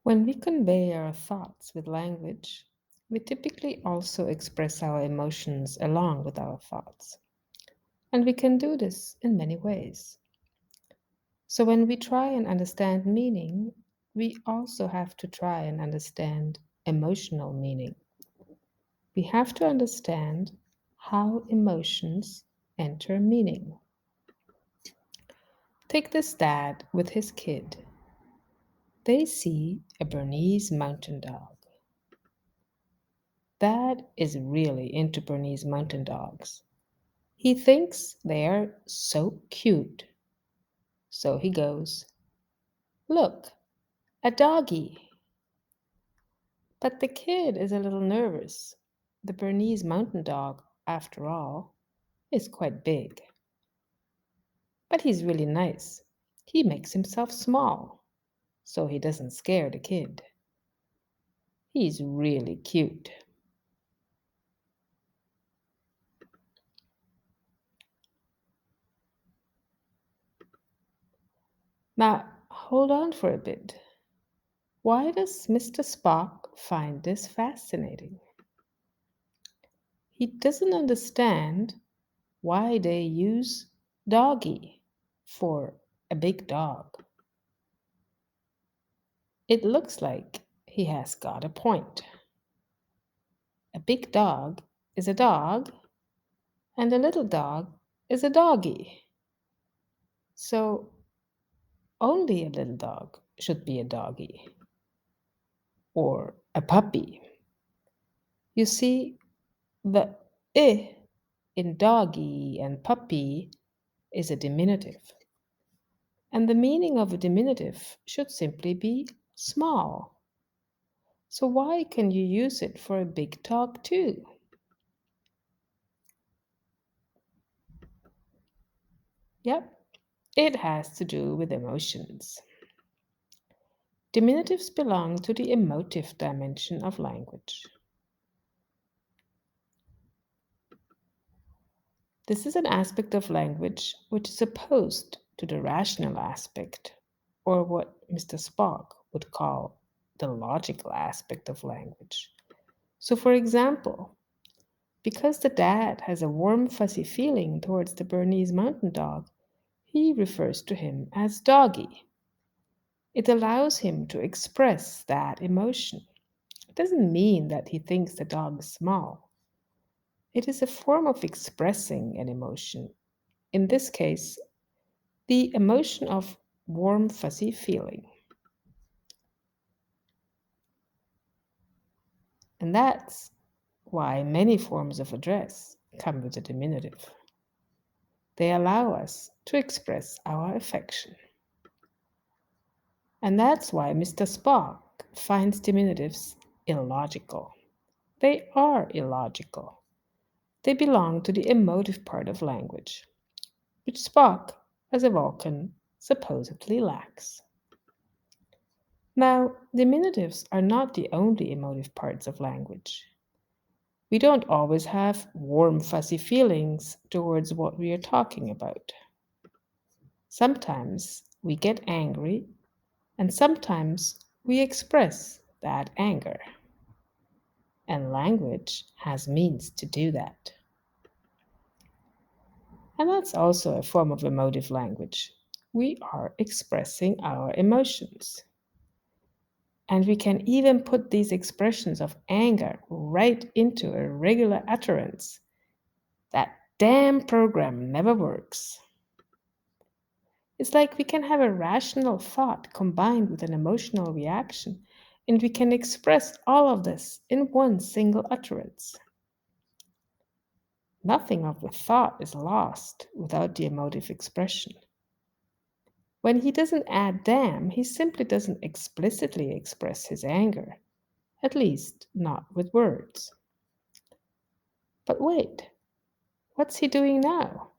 When we convey our thoughts with language, we typically also express our emotions along with our thoughts. And we can do this in many ways. So when we try and understand meaning, we also have to try and understand emotional meaning. We have to understand how emotions enter meaning. Take this dad with his kid. They see a Bernese mountain dog. Dad is really into Bernese mountain dogs. He thinks they're so cute. So he goes, "Look, a doggy." But the kid is a little nervous. The Bernese mountain dog, after all, is quite big. But he's really nice. He makes himself small so he doesn't scare the kid. He's really cute. Now, hold on for a bit. Why does Mr. Spock find this fascinating? He doesn't understand why they use doggy for a big dog. It looks like he has got a point. A big dog is a dog, and a little dog is a doggy. So only a little dog should be a doggy or a puppy. You see, the I in doggy and puppy is a diminutive. And the meaning of a diminutive should simply be small. So why can you use it for a big dog too? Yep, it has to do with emotions. Diminutives belong to the emotive dimension of language. This is an aspect of language which is opposed to the rational aspect, or what Mr. Spock would call the logical aspect of language. So, for example, because the dad has a warm, fuzzy feeling towards the Bernese mountain dog, he refers to him as doggy. It allows him to express that emotion. It doesn't mean that he thinks the dog is small. It is a form of expressing an emotion. In this case, the emotion of warm, fuzzy feeling. And that's why many forms of address come with a diminutive. They allow us to express our affection. And that's why Mr. Spock finds diminutives illogical. They are illogical. They belong to the emotive part of language, which Spock, as a Vulcan, supposedly lacks. Now, diminutives are not the only emotive parts of language. We don't always have warm, fuzzy feelings towards what we are talking about. Sometimes we get angry, and sometimes we express that anger. And language has means to do that. And that's also a form of emotive language. We are expressing our emotions. And we can even put these expressions of anger right into a regular utterance. That damn program never works. It's like we can have a rational thought combined with an emotional reaction, and we can express all of this in one single utterance. Nothing of the thought is lost without the emotive expression. When he doesn't add damn, he simply doesn't explicitly express his anger, at least not with words. But wait, what's he doing now?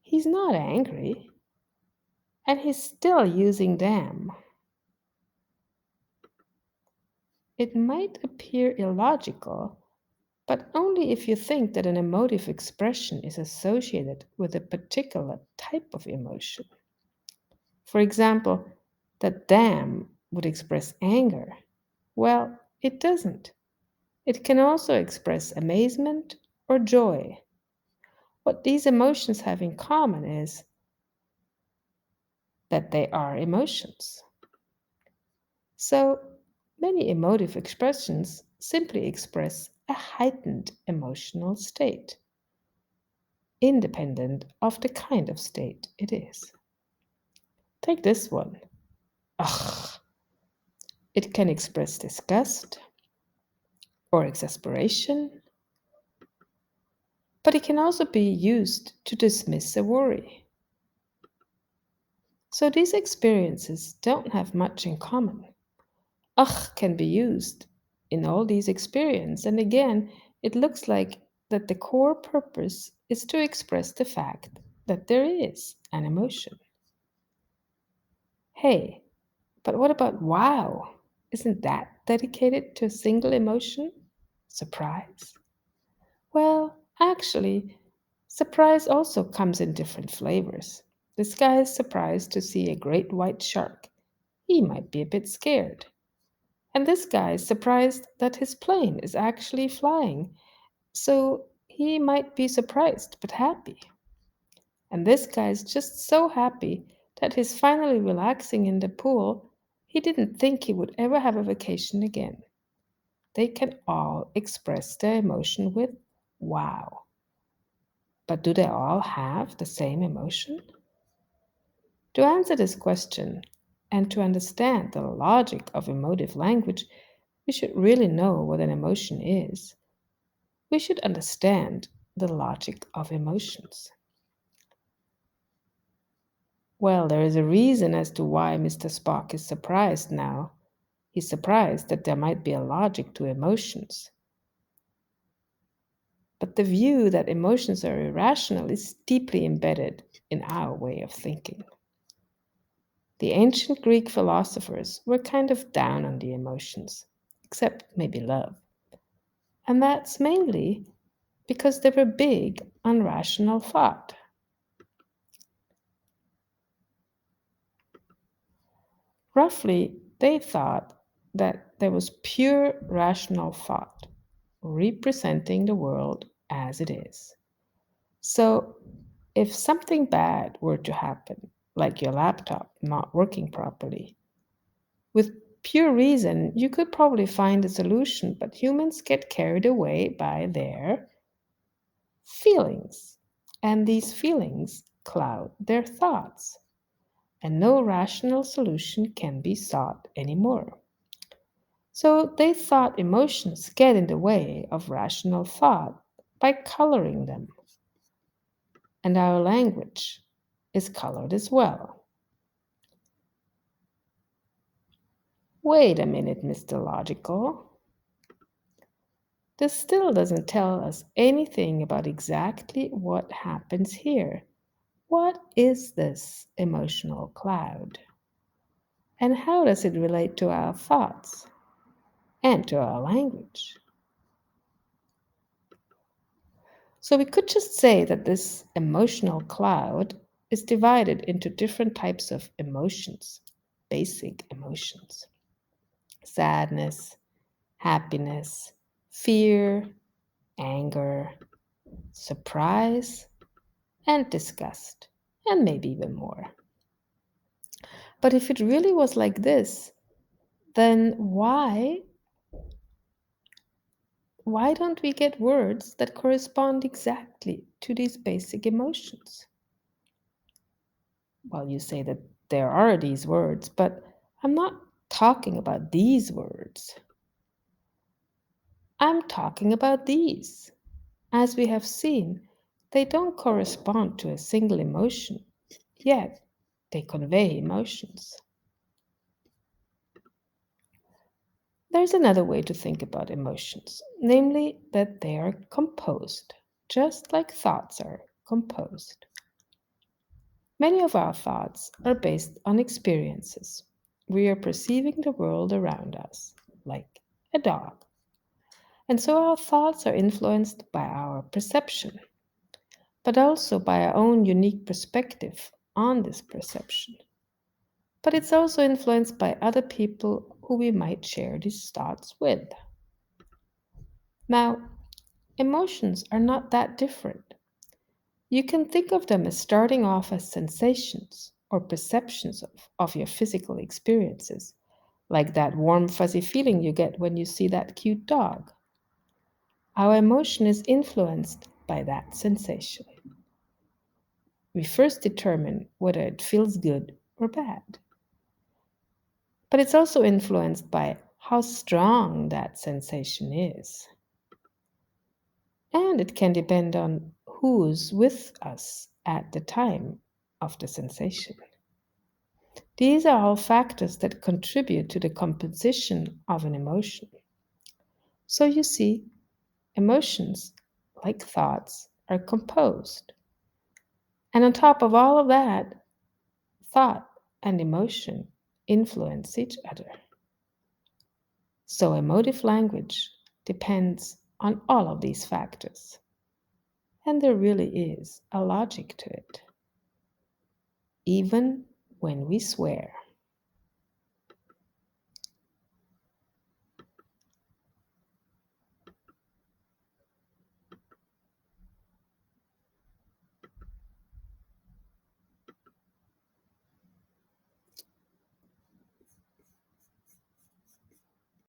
He's not angry, and he's still using damn. It might appear illogical, but only if you think that an emotive expression is associated with a particular type of emotion. For example, that damn would express anger. Well, it doesn't. It can also express amazement or joy. What these emotions have in common is that they are emotions. So, many emotive expressions simply express a heightened emotional state, independent of the kind of state it is. Take this one. Ugh. It can express disgust or exasperation, but it can also be used to dismiss a worry. So these experiences don't have much in common. Ugh can be used in all these experiences, and again, it looks like that the core purpose is to express the fact that there is an emotion. Hey, but what about wow? Isn't that dedicated to a single emotion? Surprise? Well, actually, surprise also comes in different flavors. This guy is surprised to see a great white shark. He might be a bit scared. And this guy is surprised that his plane is actually flying. So he might be surprised but happy. And this guy is just so happy that he's finally relaxing in the pool. He didn't think he would ever have a vacation again. They can all express their emotion with wow. But do they all have the same emotion? To answer this question and to understand the logic of emotive language, we should really know what an emotion is. We should understand the logic of emotions. Well, there is a reason as to why Mr. Spock is surprised now. He's surprised that there might be a logic to emotions. But the view that emotions are irrational is deeply embedded in our way of thinking. The ancient Greek philosophers were kind of down on the emotions, except maybe love. And that's mainly because they were big on rational thought. Roughly, they thought that there was pure rational thought representing the world as it is. So, if something bad were to happen, like your laptop not working properly, with pure reason, you could probably find a solution, but humans get carried away by their feelings. And these feelings cloud their thoughts, and no rational solution can be sought anymore. So they thought emotions get in the way of rational thought by coloring them. And our language is colored as well. Wait a minute, Mr. Logical. This still doesn't tell us anything about exactly what happens here. What is this emotional cloud? And how does it relate to our thoughts and to our language? So we could just say that this emotional cloud is divided into different types of emotions, basic emotions: sadness, happiness, fear, anger, surprise, and disgust, and maybe even more. But if it really was like this, then why don't we get words that correspond exactly to these basic emotions? Well, you say that there are these words, but I'm not talking about these words. I'm talking about these. As we have seen, they don't correspond to a single emotion, yet they convey emotions. There's another way to think about emotions, namely that they are composed, just like thoughts are composed. Many of our thoughts are based on experiences. We are perceiving the world around us, like a dog. And so our thoughts are influenced by our perception, but also by our own unique perspective on this perception. but it's also influenced by other people who we might share these thoughts with. Now, emotions are not that different. You can think of them as starting off as sensations or perceptions of your physical experiences, like that warm, fuzzy feeling you get when you see that cute dog. Our emotion is influenced by that sensation. We first determine whether it feels good or bad. But it's also influenced by how strong that sensation is. And it can depend on who's with us at the time of the sensation. These are all factors that contribute to the composition of an emotion. So you see, emotions, like thoughts, are composed. And on top of all of that, thought and emotion influence each other. So emotive language depends on all of these factors. And there really is a logic to it, even when we swear.